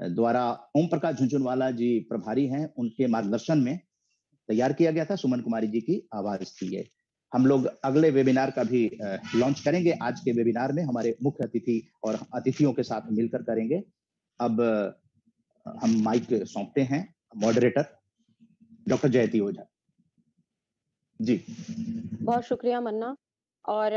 द्वारा ओम प्रकाश झुनझुनवाला जी प्रभारी हैं, उनके मार्गदर्शन में तैयार किया गया था। सुमन कुमारी जी की आवाज थी ये। हम लोग अगले वेबिनार का भी लॉन्च करेंगे। आज के वेबिनार में हमारे मुख्य अतिथि और अतिथियों के साथ मिलकर करेंगे। अब हम माइक सौंपते हैं मॉडरेटर डॉक्टर जयती ओझा जी। बहुत शुक्रिया मन्ना, और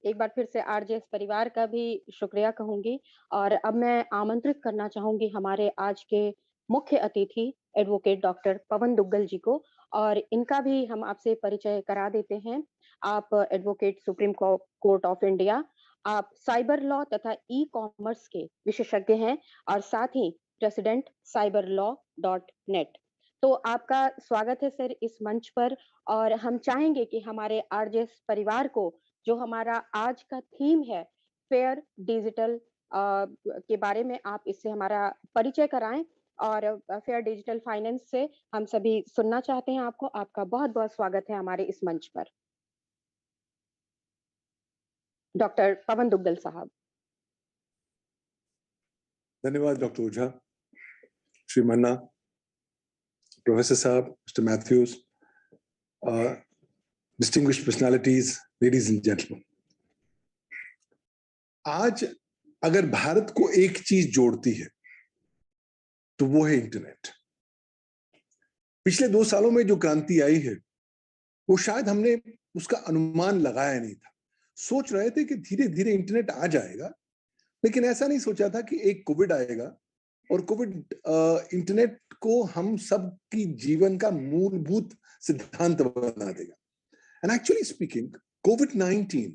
एक बार फिर से आरजेएस परिवार का भी शुक्रिया कहूंगी। और अब मैं आमंत्रित करना चाहूंगी हमारे आज के मुख्य अतिथि एडवोकेट डॉक्टर पवन दुग्गल जी को, और इनका भी हम आपसे परिचय करा देते हैं। आप advocate supreme court of India, आप साइबर लॉ तथा ई कॉमर्स के विशेषज्ञ हैं, और साथ ही प्रेसिडेंट cyberlaw.net। तो आपका स्वागत है सर इस मंच पर। और हम चाहेंगे कि हमारे आरजेएस परिवार को, जो हमारा आज का थीम है फेयर डिजिटल के बारे में, आप इससे हमारा परिचय कराएं। और फेयर डिजिटल फाइनेंस से हम सभी सुनना चाहते हैं आपको। आपका बहुत बहुत स्वागत है हमारे इस मंच पर, डॉक्टर पवन दुग्गल साहब। धन्यवाद डॉक्टर ओझा, श्री मन्ना, प्रोफेसर साहब, mister Matthews, distinguished personalities, ladies and gentlemen. आज अगर भारत को एक चीज जोड़ती है तो वो है इंटरनेट। पिछले 2 सालों में जो क्रांति आई है वो शायद हमने उसका अनुमान लगाया नहीं था। सोच रहे थे कि धीरे धीरे इंटरनेट आ जाएगा, लेकिन ऐसा नहीं सोचा था कि एक कोविड आएगा और कोविड इंटरनेट को हम सब की जीवन का मूलभूत सिद्धांत बना देगा। And actually speaking, COVID-19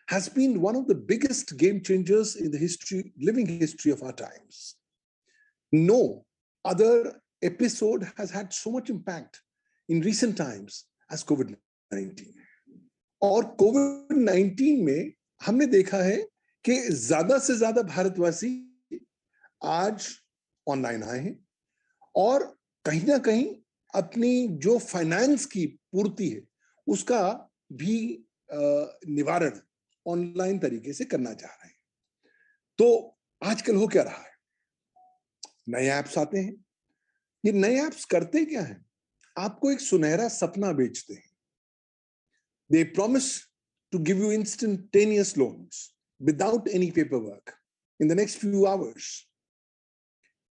has been one of the biggest game changers in the living history of our times. No other episode has had so much impact in recent times as COVID-19. और COVID-19 में हमने देखा है कि ज्यादा से ज्यादा भारतवासी आज ऑनलाइन आए हैं और कहीं ना कहीं अपनी जो फाइनेंस की पूर्ति है उसका भी निवारण ऑनलाइन तरीके से करना चाह रहे हैं। तो आजकल हो क्या रहा है, नए ऐप्स आते हैं। ये नए ऐप्स करते क्या हैं? आपको एक सुनहरा सपना बेचते हैं। They promise to give you instantaneous loans without any paperwork in the next few hours,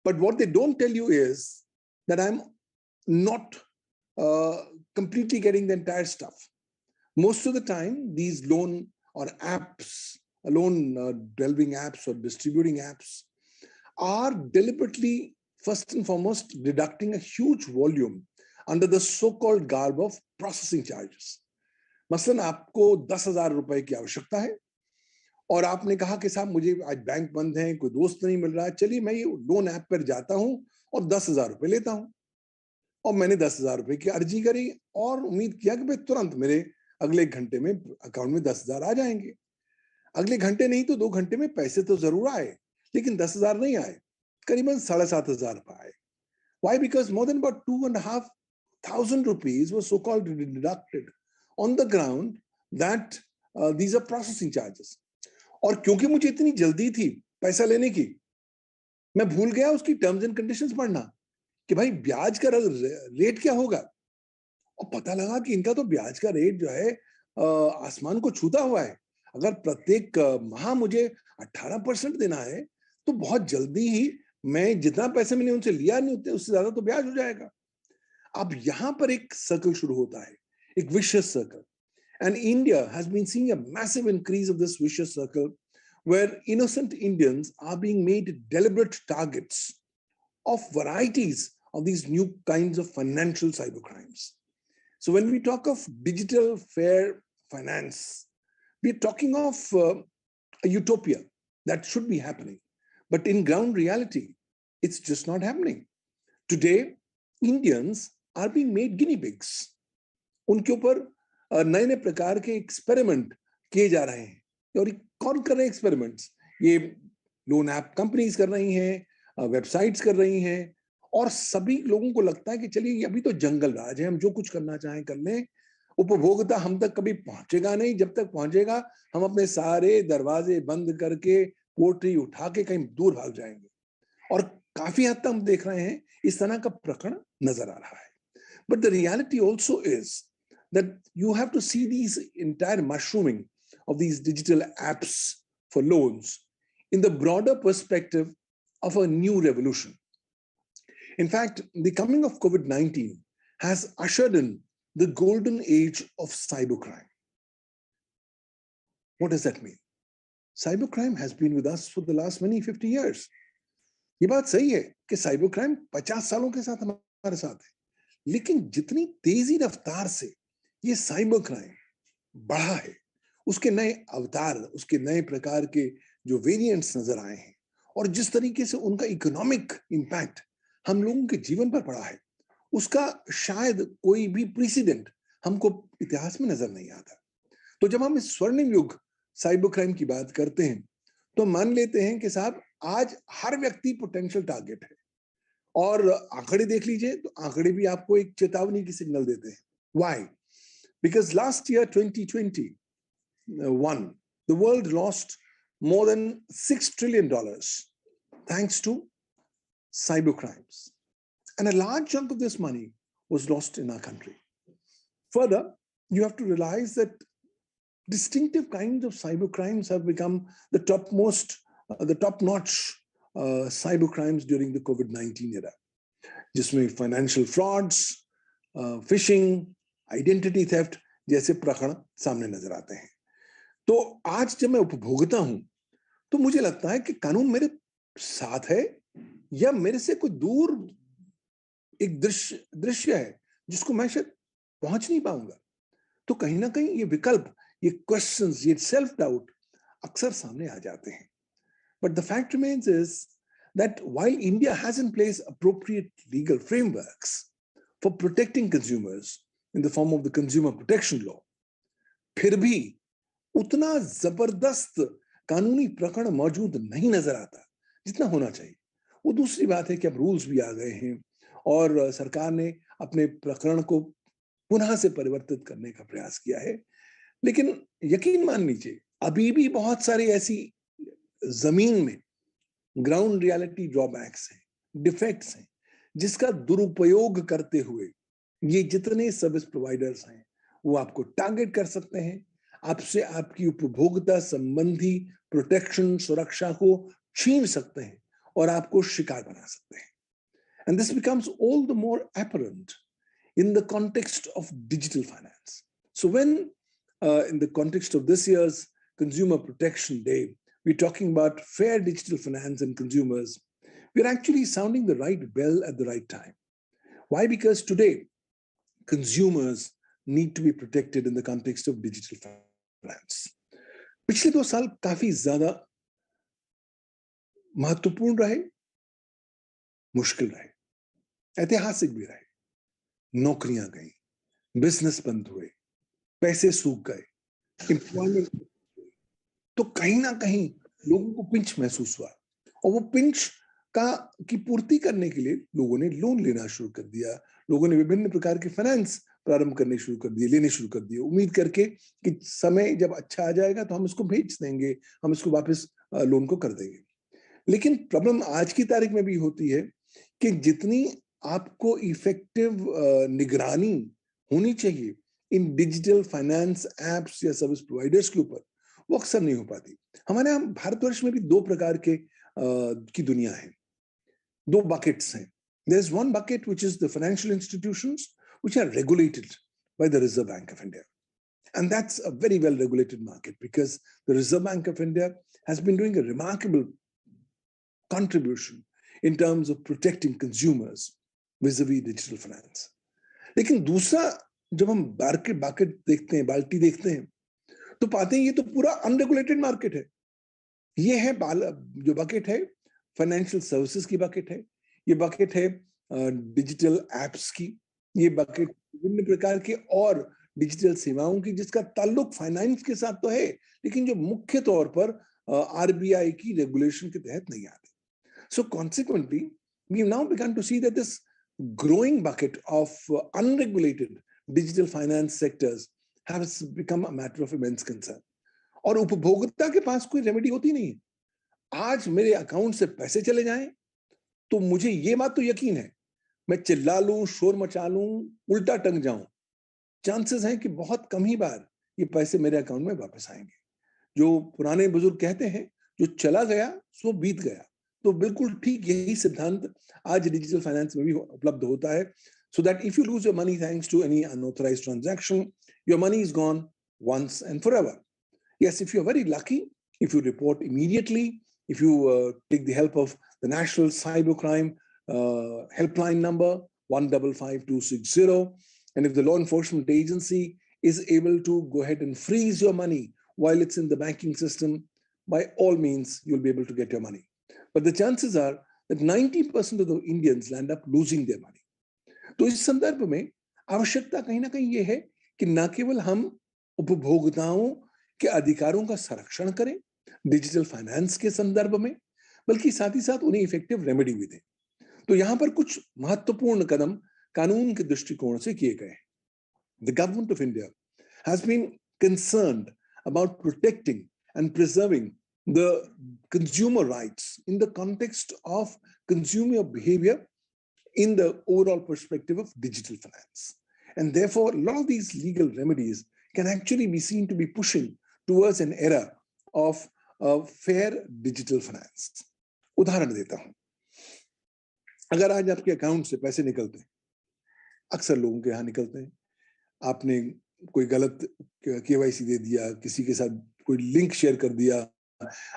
but what they don't tell you is that I am not completely getting the entire stuff. Most of the time, these loan or apps, loan delving apps or distributing apps are deliberately, first and foremost, deducting a huge volume under the so-called garb of processing charges. मसलन आपको 10,000 रुपए की आवश्यकता है और आपने कहा कि साहब मुझे आज बैंक बंद है, कोई दोस्त नहीं मिल रहा है, चलिए मैं ये लोन ऐप पर जाता हूं और 10,000 रुपए लेता हूं। और मैंने 10,000 रुपए की अर्जी करी और उम्मीद किया कि भाई तुरंत मेरे अगले घंटे में अकाउंट में 10,000 आ जाएंगे। अगले घंटे नहीं तो 2 घंटे में पैसे तो जरूर आए, लेकिन 10,000 नहीं आए, करीबन 7,500 रुपए आए। Why? Because more than about 2,500 rupees was so-called deducted on the ground that these are processing charges. और क्योंकि मुझे इतनी जल्दी थी पैसा लेने की, मैं भूल गया उसकी टर्म्स एंड कंडीशंस पढ़ना कि भाई ब्याज का रेट क्या होगा। और पता लगा कि इनका तो ब्याज का रेट जो है आसमान को छूता हुआ है। अगर प्रत्येक माह मुझे 18% देना है तो बहुत जल्दी ही मैं जितना पैसे मैंने उनसे लिया नहीं होते उससे ज्यादा तो ब्याज हो जाएगा। अब यहां पर एक सर्कल शुरू होता है, एक vicious circle. And India has been seeing a massive increase of this vicious circle where innocent Indians are being made deliberate targets of varieties of these new kinds of financial cybercrimes. So when we talk of digital fair finance, we're talking of a utopia that should be happening. But in ground reality, it's just not happening. Today, Indians are being made guinea pigs. उनके ऊपर नए नए प्रकार के experiment किए जा रहे हैं। और कौन कर रहे हैं एक्सपेरिमेंट्स? ये लोन ऐप कंपनीज कर रही हैं, वेबसाइट्स कर रही हैं, और सभी लोगों को लगता है कि चलिए अभी तो जंगल राज है, हम जो कुछ करना चाहें कर लें। उपभोक्ता हम तक कभी पहुंचेगा नहीं, जब तक पहुंचेगा हम अपने सारे दरवाजे बंद करके पोटरी उठा के कहीं दूर भाग जाएंगे। और काफी हद तक हम देख रहे हैं इस तरह का प्रकरण नजर आ रहा है. But the reality also is that you have to see these entire mushrooming of these digital apps for loans in the broader perspective of a new revolution. In fact, the coming of COVID-19 has ushered in the golden age of cybercrime. What does that mean? Cybercrime has been with us for the last many 50 years. ये बात सही है कि cyber crime 50 सालों के साथ हमारे साथ है, लेकिन जितनी तेजी रफ्तार से ये साइबर क्राइम बढ़ा है, उसके नए अवतार, उसके नए प्रकार के जो वेरिएंट्स नजर आए हैं और जिस तरीके से उनका इकोनॉमिक इंपैक्ट हम लोगों के जीवन पर पड़ा है, उसका शायद कोई भी प्रेसिडेंट हमको इतिहास में नजर नहीं आता. तो जब हम इस स्वर्णिम युग साइबर क्राइम की बात करते हैं तो मान लेते हैं कि साहब आज हर व्यक्ति पोटेंशियल टारगेट है, और आंकड़े देख लीजिए तो आंकड़े भी आपको एक चेतावनी की सिग्नल देते हैं. Why? Because last year 2021 the world lost more than $6 trillion thanks to cyber crimes, and a large chunk of this money was lost in our country. Further, you have to realize that distinctive kinds of cyber crimes have become the top-notch cyber crimes during the COVID-19 era, जिसमें financial frauds, fishing, identity theft जैसे प्रकरण सामने नजर आते हैं. तो आज जब मैं उपभोक्ता हूं तो मुझे लगता है कि कानून मेरे साथ है या मेरे से कोई दूर एक दृश्य है जिसको मैं शायद पहुंच नहीं पाऊंगा. तो कहीं ना कहीं ये विकल्प, ये क्वेश्चंस, ये सेल्फ डाउट अक्सर सामने आ जाते हैं. But the fact remains is that while India has in place appropriate legal frameworks for protecting consumers in the form of the Consumer Protection Law, फिर भी उतना जबरदस्त कानूनी प्रकरण मौजूद नहीं नजर आता जितना होना चाहिए. वो दूसरी बात है कि अब रूल्स भी आ गए हैं और सरकार ने अपने प्रकरण को पुनः से परिवर्तित करने का प्रयास किया है, लेकिन यकीन मान लीजिए अभी भी बहुत सारी ऐसी जमीन में ग्राउंड रियलिटी ड्रॉबैक्स हैं, डिफेक्ट्स हैं, जिसका दुरुपयोग करते हुए ये जितने सर्विस प्रोवाइडर्स हैं वो आपको टारगेट कर सकते हैं, आपसे आपकी उपभोक्ता संबंधी प्रोटेक्शन, सुरक्षा को छीन सकते हैं और आपको शिकार बना सकते हैं. And this becomes all the more apparent in the context of digital finance. So when in the context of this year's Consumer Protection Day, we're talking about fair digital finance and consumers, we're actually sounding the right bell at the right time. Why? Because today, consumers need to be protected in the context of digital finance. पिछले 2 साल काफी ज्यादा महत्वपूर्ण रहे, मुश्किल रहे, ऐतिहासिक भी रहे. नौकरियां गई, बिजनेस बंद हुए, पैसे सूख गए, एम्प्लॉयमेंट, तो कहीं ना कहीं लोगों को पिंच महसूस हुआ और वो पिंच की पूर्ति करने के लिए लोगों ने लोन लेना शुरू कर दिया. लोगों ने विभिन्न प्रकार के फाइनेंस प्रारंभ करने शुरू कर दिए, लेने शुरू कर दिए, उम्मीद करके कि समय जब अच्छा आ जाएगा तो हम इसको भेज देंगे, हम इसको वापस लोन को कर देंगे. लेकिन प्रॉब्लम आज की तारीख में भी होती है कि जितनी आपको इफेक्टिव निगरानी होनी चाहिए इन डिजिटल फाइनेंस एप्स या सर्विस प्रोवाइडर्स के ऊपर, वो अक्सर नहीं हो पाती. हमारे यहाँ भारतवर्ष में भी 2 प्रकार के की दुनिया है, 2 buckets हैं. There is one bucket which is the financial institutions which are regulated by the Reserve Bank of India, and that's a very well regulated market because the Reserve Bank of India has been doing a remarkable contribution in terms of protecting consumers vis-a-vis digital finance. लेकिन दूसरा जब हम bucket देखते हैं, बाल्टी देखते हैं, तो पाते हैं ये तो पूरा अनरेगुलेटेड मार्केट है. ये है जो बकेट है फाइनेंशियल सर्विसेज की बकेट है, ये बकेट है डिजिटल एप्स की, ये बकेट विभिन्न प्रकार के और डिजिटल सेवाओं की जिसका ताल्लुक फाइनेंस के साथ तो है, लेकिन जो मुख्य तौर पर आरबीआई की रेगुलेशन के तहत नहीं आते. So consequently we now began to see that this growing bucket of unregulated digital finance sectors has become a matter of immense concern. और उपभोक्ता के पास कोई रेमेडी होती नहीं है. आज मेरे अकाउंट से पैसे चले जाएं तो मुझे ये बात तो यकीन है, मैं चिल्ला लूं, शोर मचा लूं, उल्टा टंग जाऊं, चांसेस हैं कि बहुत कम ही बार ये पैसे मेरे अकाउंट में वापस आएंगे। जो पुराने बुजुर्ग कहते हैं, जो चला गया सो बीत गया, तो बिल्कुल ठीक यही सिद्धांत आज डिजिटल फाइनेंस में भी उपलब्ध होता है। So that if you lose your money thanks to any unauthorized transaction, your money is gone once and forever. Yes, if you're very lucky, if you report immediately, if you take the help of the National Cybercrime helpline number 155260, and if the law enforcement agency is able to go ahead and freeze your money while it's in the banking system, by all means, you'll be able to get your money. But the chances are that 90% of the Indians land up losing their money. तो इस संदर्भ में आवश्यकता कहीं ना कहीं ये है कि न केवल हम उपभोक्ताओं के अधिकारों का संरक्षण करें डिजिटल फाइनेंस के संदर्भ में, बल्कि साथ ही साथ उन्हें इफेक्टिव रेमेडी भी दें। तो यहां पर कुछ महत्वपूर्ण कदम कानून के दृष्टिकोण से किए गए हैं। The government of India has been concerned about protecting and preserving the consumer rights in the context of consumer behavior in the overall perspective of digital finance. And therefore, a lot of these legal remedies can actually be seen to be pushing towards an era of fair digital finance. उदाहरण देता हूं, अगर आज आपके account से पैसे निकलते हैं, अक्सर लोगों के यहां निकलते हैं, आपने कोई गलत केवाईसी दे दिया, किसी के साथ कोई लिंक शेयर कर दिया,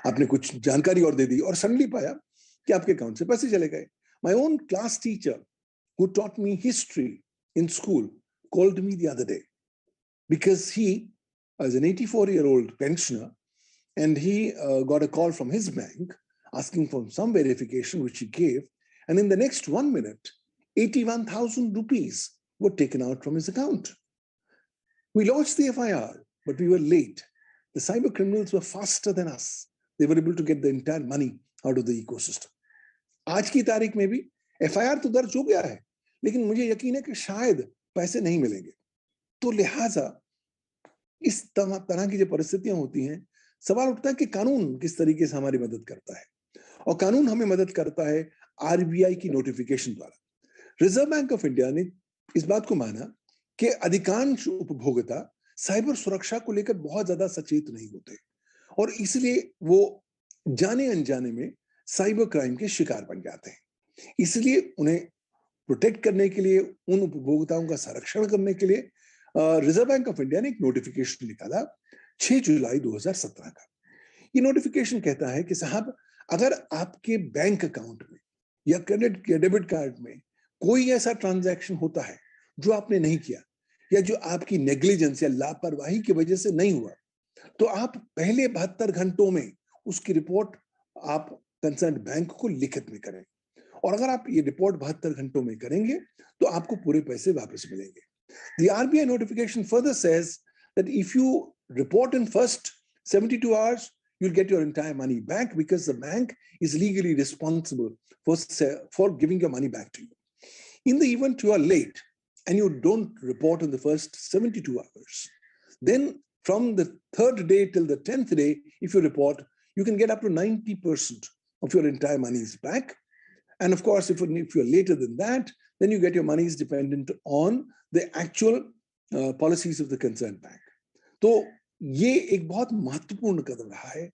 आपने कुछ जानकारी और दे दी और सडनली पाया कि आपके अकाउंट से पैसे चले गए। My own class teacher, who taught me history in school, called me the other day because he is an 84-year-old pensioner, and he got a call from his bank asking for some verification, which he gave, and in the next 1 minute, 81,000 rupees were taken out from his account. We lodged the FIR, but we were late. The cyber criminals were faster than us. They were able to get the entire money out of the ecosystem. आज की तारीख में भी FIR तो दर्ज हो गया है, लेकिन मुझे यकीन है कि शायद पैसे नहीं मिलेंगे। तो लिहाजा इस तरह की जो परिस्थितियां होती हैं, सवाल उठता है कि कानून किस तरीके से हमारी मदद करता है, और कानून हमें मदद करता है आरबीआई की नोटिफिकेशन द्वारा। रिजर्व बैंक ऑफ इंडिया ने इस बात को माना कि अधिकांश उपभोक्ता साइबर सुरक्षा को लेकर बहुत ज्यादा सचेत नहीं होते, और इसलिए वो जाने अनजाने में साइबर क्राइम के शिकार बन जाते हैं। इसलिए उन्हें प्रोटेक्ट करने के लिए, उन उपभोक्ताओं का संरक्षण करने के लिए रिजर्व बैंक ऑफ इंडिया ने एक नोटिफिकेशन निकाला 6 जुलाई 2017 का। ये नोटिफिकेशन कहता है कि साहब, अगर आपके बैंक अकाउंट में या क्रेडिट या डेबिट कार्ड में कोई ऐसा ट्रांजैक्शन होता है जो आपने नहीं किया, या जो आपकी नेग्लिजेंस या लापरवाही की वजह से नहीं हुआ, तो आप पहले 72 घंटों में उसकी रिपोर्ट आप कंसर्न बैंक को लिखित में करें, और अगर आप ये रिपोर्ट 72 घंटों में करेंगे तो आपको पूरे पैसे वापस मिलेंगे। The RBI notification further says that if you report in first 72 hours, you'll get your entire money back because the bank is legally responsible for giving your money back to you. In the event you are late and you don't report in the first 72 hours, then from the 3rd day till the 10th day, if you report, you can get up to 90% of your entire monies back. And of course, if you're later than that, then you get your monies dependent on the actual policies of the concerned bank. तो ये एक बहुत महत्वपूर्ण कदम रहा है।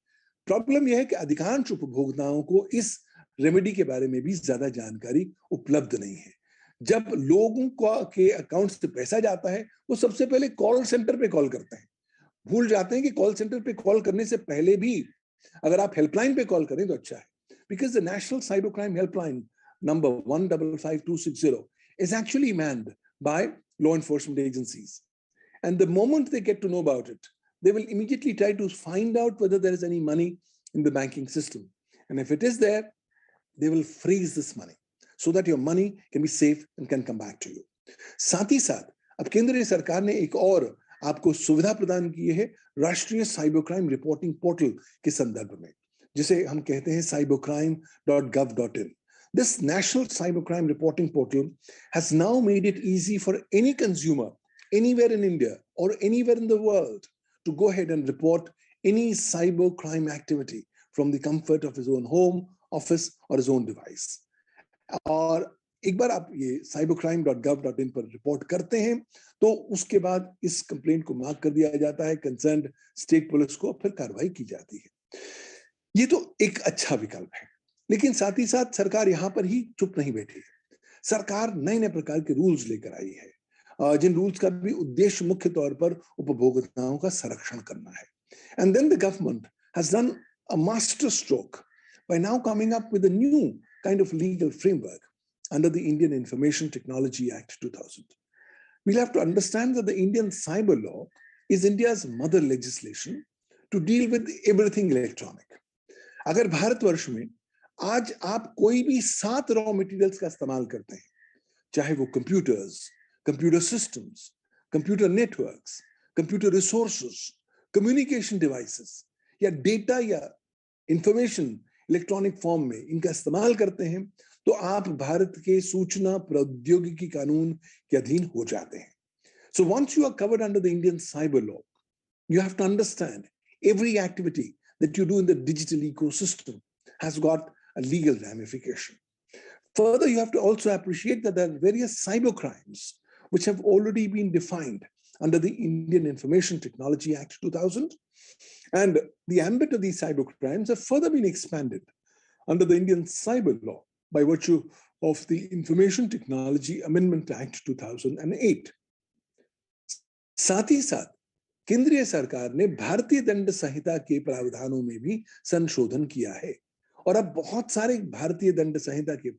Problem यह है कि अधिकांश उपभोक्ताओं को इस रेमेडी के बारे में भी ज्यादा जानकारी उपलब्ध नहीं है। जब लोगों के अकाउंट से पैसा जाता है, वो सबसे पहले कॉल सेंटर पे कॉल करते हैं, भूल जाते हैं कि कॉल सेंटर पे कॉल करने से पहले भी अगर आप हेल्पलाइन पे कॉल करें तो अच्छा है, because the National Cybercrime Helpline number 155260 is actually manned by law enforcement agencies. And the moment they get to know about it, they will immediately try to find out whether there is any money in the banking system. And if it is there, they will freeze this money so that your money can be safe and can come back to you. साथ ही साथ अब केंद्रीय सरकार ने एक और आपको सुविधा प्रदान की है राष्ट्रीय साइबर क्राइम रिपोर्टिंग पोर्टल के संदर्भ में, जिसे हम कहते हैं cybercrime.gov.in. This national cybercrime reporting portal has now made it easy for any consumer anywhere in India or anywhere in the world to go ahead and report any cybercrime activity from the comfort of his own home, office, or his own device. और एक बार आप ये cybercrime.gov.in पर report करते हैं तो उसके बाद इस कंप्लेंट को मार्क कर दिया जाता है कंसर्न्ड स्टेट पुलिस को, फिर कार्रवाई की जाती है। ये तो एक अच्छा विकल्प है, लेकिन साथ ही साथ सरकार यहां पर ही चुप नहीं बैठी है। सरकार नए नए प्रकार के रूल्स लेकर आई है, जिन रूल्स का भी उद्देश्य मुख्य तौर पर उपभोक्ताओं का संरक्षण करना है। And then the government has done a master stroke by now coming up with a new kind of legal framework under the Indian Information Technology Act 2000. We'll have to understand that the Indian cyber law is India's mother legislation to deal with everything electronic. अगर भारतवर्ष में आज आप कोई भी 7 raw materials का इस्तेमाल करते हैं, चाहे वो computers, computer systems, computer networks, computer resources, communication devices या डेटा या इंफॉर्मेशन इलेक्ट्रॉनिक फॉर्म में इनका इस्तेमाल करते हैं, तो आप भारत के सूचना प्रौद्योगिकी कानून के अधीन हो जाते हैं। So once you are covered under the Indian cyber law, you have to understand every activity that you do in the digital ecosystem has got a legal ramification. Further, you have to also appreciate that there are various cyber crimes which have already been defined under the Indian Information Technology Act 2000. And the ambit of these cyber crimes have further been expanded under the Indian Cyber Law by virtue of the Information Technology Amendment Act 2008. साथ ही साथ केंद्रीय सरकार ने भारतीय दंड संहिता के प्रावधानों में भी संशोधन किया है और अब बहुत सारे भारतीय दंड संहिता के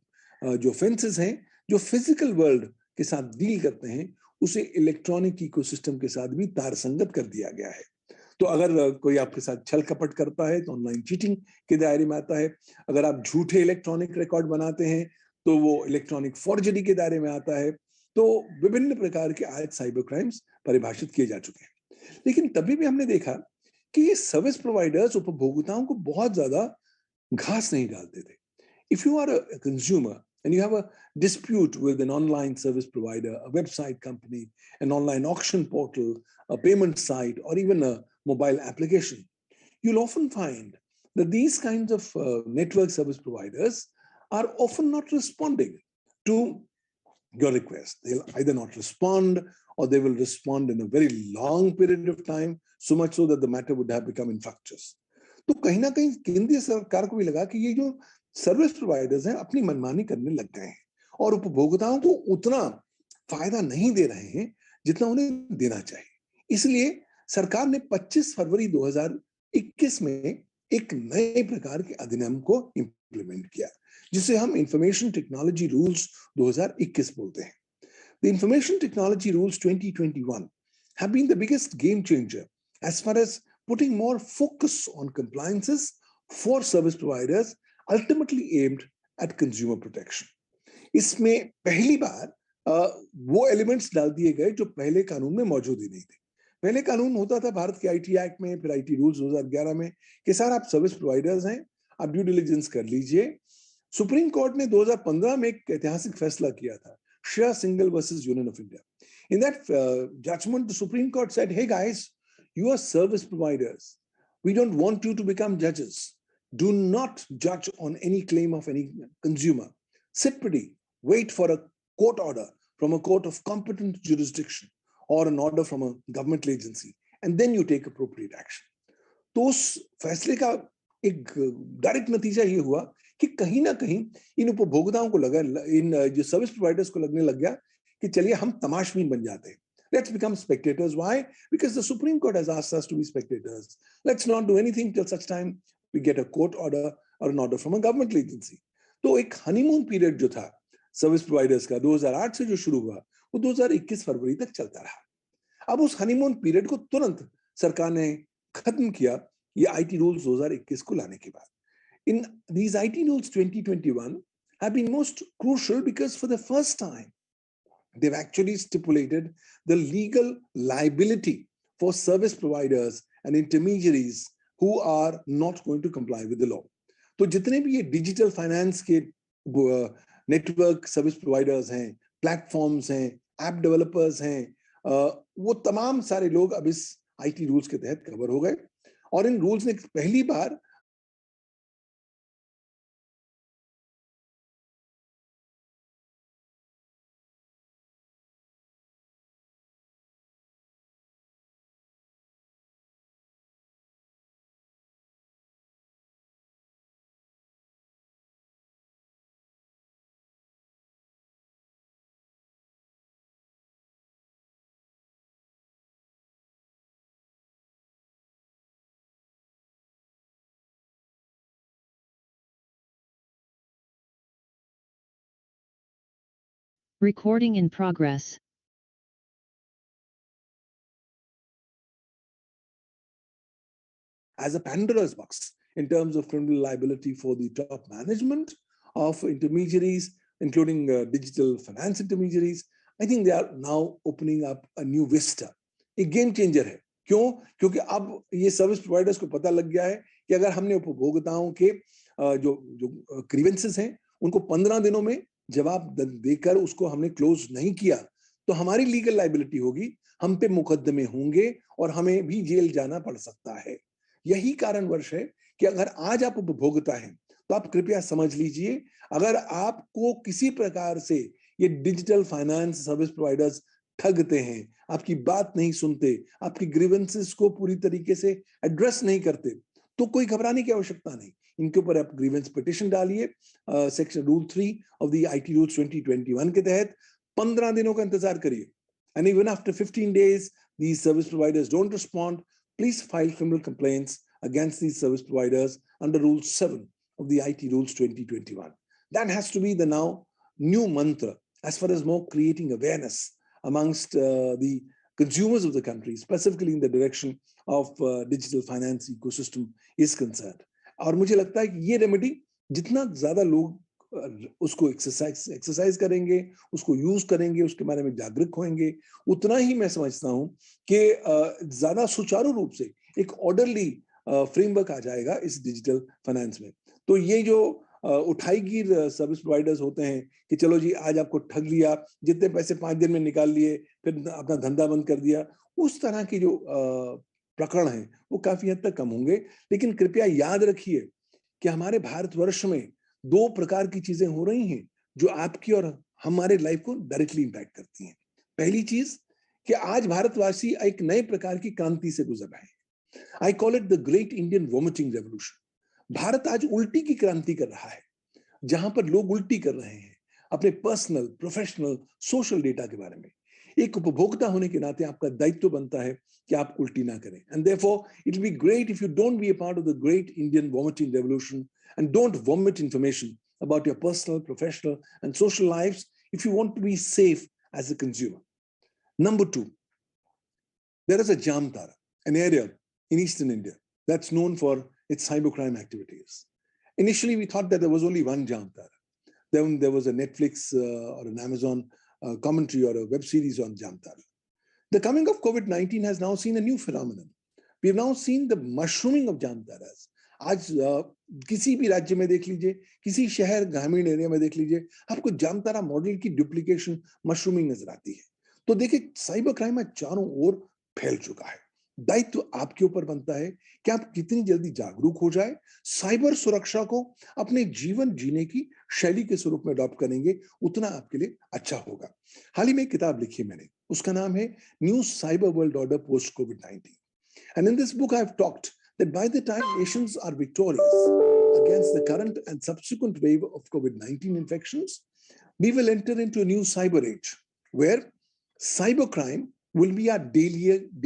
जो ऑफेंसेस हैं जो फिजिकल वर्ल्ड के साथ डील करते हैं, उसे इलेक्ट्रॉनिक इकोसिस्टम के साथ भी तारसंगत कर दिया गया है। तो अगर कोई आपके साथ छल कपट करता है तो ऑनलाइन चीटिंग के दायरे में आता है। अगर आप झूठे इलेक्ट्रॉनिक रिकॉर्ड बनाते हैं तो वो इलेक्ट्रॉनिक फॉर्जरी के दायरे में आता है। तो विभिन्न प्रकार के आज साइबर क्राइम्स परिभाषित किए जा चुके हैं, लेकिन तभी भी हमने देखा कि ये सर्विस प्रोवाइडर्स उपभोक्ताओं को बहुत ज्यादा घास नहीं डालते थे। If you are a consumer and you have a dispute with an online service provider, a website company, an online auction portal, a payment site, or even a mobile application, you'll often find that these kinds of network service providers are often not responding to your request. They'll either not respond or they will respond in a very long period of time, so much so that the matter would have become infructuous. तो कहीं ना कहीं केंद्रीय सरकार को भी लगा कि ये जो सर्विस प्रोवाइडर्स हैं अपनी मनमानी करने लग गए हैं और उपभोक्ताओं को उतना फायदा नहीं दे रहे हैं जितना उन्हें देना चाहिए। इसलिए सरकार ने 25 फरवरी 2021 में एक नए प्रकार के अधिनियम को इंप्लीमेंट किया, जिसे हम इंफॉर्मेशन टेक्नोलॉजी रूल्स 2021 बोलते हैं। The Information Technology Rules 2021 have been the biggest game changer as far as putting more focus on compliances for service providers, ultimately aimed at consumer protection. इसमें पहली बार वो एलिमेंट्स डाल दिए गए जो पहले कानून में मौजूद ही नहीं थे। पहले कानून होता था भारत के आईटी एक्ट में, फिर आईटी रूल्स 2011 में कि सर आप सर्विस प्रोवाइडर्स हैं, आप ड्यू डिलिजेंस कर लीजिए। सुप्रीम कोर्ट ने 2015 में एक ऐतिहासिक फैसला किया था, Share Singhal versus Union of India. In that judgment, the Supreme Court said, hey guys, you are service providers. We don't want you to become judges. Do not judge on any claim of any consumer. Sit pretty, wait for a court order from a court of competent jurisdiction or an order from a governmental agency, and then you take appropriate action. तो उस फैसले का एक direct नतीजा ये हुआ कि कहीं ना कहीं इन उपभोक्ताओं को लगा, इन जो सर्विस प्रोवाइडर्स को लगने लग गया कि चलिए हम तमाशबीन बन जाते हैं। Let's become spectators. Why? Because the Supreme Court has asked us to be spectators. Let's not do anything till such time we get a court order or an order from a governmental agency. तो एक honeymoon period जो था service providers का 2008 से जो शुरू हुआ वो 2021 फरवरी तक चलता रहा। अब उस हनीमून पीरियड को तुरंत सरकार ने खत्म किया ये आईटी रूल्स 2021 को लाने के बाद। In these IT rules 2021 have been most crucial because for the first time they've actually stipulated the legal liability for service providers and intermediaries who are not going to comply with the law. तो जितने भी ये digital finance के network service providers हैं, platforms हैं, app developers हैं, वो तमाम सारे लोग अब इस आईटी रूल्स के तहत कवर हो गए और इन रूल्स ने पहली बार Recording in progress. As a Pandora's box in terms of criminal liability for the top management of intermediaries, including digital finance intermediaries. I think they are now opening up a new vista. एक game changer है. क्यों? क्योंकि अब ये service providers को पता लग गया है कि अगर हमने उपभोक्ताओं के जो ग्रीवेंसेस हैं उनको 15 दिनों में जवाब देकर उसको हमने क्लोज नहीं किया तो हमारी लीगल लायबिलिटी होगी, हम पे मुकदमे होंगे और हमें भी जेल जाना पड़ सकता है. यही कारणवश है कि अगर आज आप उपभोक्ता हैं तो आप कृपया समझ लीजिए, अगर आपको किसी प्रकार से ये डिजिटल फाइनेंस सर्विस प्रोवाइडर्स ठगते हैं, आपकी बात नहीं सुनते, आपकी ग्रीवेंसेस को पूरी तरीके से एड्रेस नहीं करते, तो कोई घबराने की आवश्यकता नहीं. इनके ऊपर आप ग्रीवेंस पिटिशन डालिए. Section rule 3 of the IT rules 2021 के तहत 15 दिनों का इंतजार करिए. And even after 15 days these service providers don't respond, please file criminal complaints against these service providers under Rule 7 of the IT Rules 2021. That has to be the now new mantra as far as more creating awareness amongst the consumers of the country, specifically in the direction of digital finance ecosystem is concerned. और मुझे लगता है कि ये remedy जितना ज्यादा लोग उसको एक्सरसाइज करेंगे, उसको यूज करेंगे, उसके बारे में जागरूक होंगे, उतना ही मैं समझता हूं कि ज्यादा सुचारू रूप से एक ऑर्डरली फ्रेमवर्क आ जाएगा इस डिजिटल फाइनेंस में. तो ये जो उठाईगीर सर्विस प्रोवाइडर्स होते हैं कि चलो जी आज आपको ठग लिया, जितने पैसे 5 दिन में निकाल लिए, फिर अपना धंधा बंद कर दिया, उस तरह की जो प्रकरण है वो काफी हद तक कम होंगे. लेकिन कृपया याद रखिए कि हमारे भारतवर्ष में 2 प्रकार की चीजें हो रही हैं जो आपकी और हमारे लाइफ को डायरेक्टली इंपैक्ट करती हैं. पहली चीज कि आज भारतवासी एक नए प्रकार की क्रांति से गुजर रहे हैं. I call it the great Indian vomiting revolution. Bharat आज उल्टी की क्रांति कर रहा है, जहां पर लोग उल्टी कर रहे हैं अपने पर्सनल, प्रोफेशनल, सोशल डेटा के बारे में. एक उपभोक्ता होने के नाते आपका दायित्व बनता है कि आप उल्टी ना करें. And therefore it will be great if you don't be a part of the great Indian vomiting revolution and don't vomit information about your personal, professional, and social lives if you want to be safe as a consumer. Number 2, there is a Jamtara, an area in Eastern India that's known for its cybercrime activities. Initially, we thought that there was only one Jamtara. Then there was a Netflix or an Amazon commentary or a web series on Jamtara. The coming of COVID-19 has now seen a new phenomenon. We have now seen the mushrooming of Jamtaras. आज किसी भी राज्य में देख लीजिए, किसी शहर ग्रामीण एरिया में देख लीजिए, आपको जामतारा मॉडल की डुप्लीकेशन, मशरूमिंग नजर आती है. तो देखिए साइबर क्राइम चारों ओर फैल चुका है. दायित्व आपके ऊपर बनता है कि आप कितनी जल्दी जागरूक हो जाए, साइबर सुरक्षा को अपने जीवन जीने की शैली के स्वरूप में अडॉप्ट करेंगे, उतना आपके लिए अच्छा होगा. हाल ही में एक किताब लिखी मैंने, उसका नाम है new cyber world order post covid. And in this book I have talked that by the time nations are victorious against the current and subsequent wave of COVID-19 infections, we will enter into a new cyber age where cybercrime will be our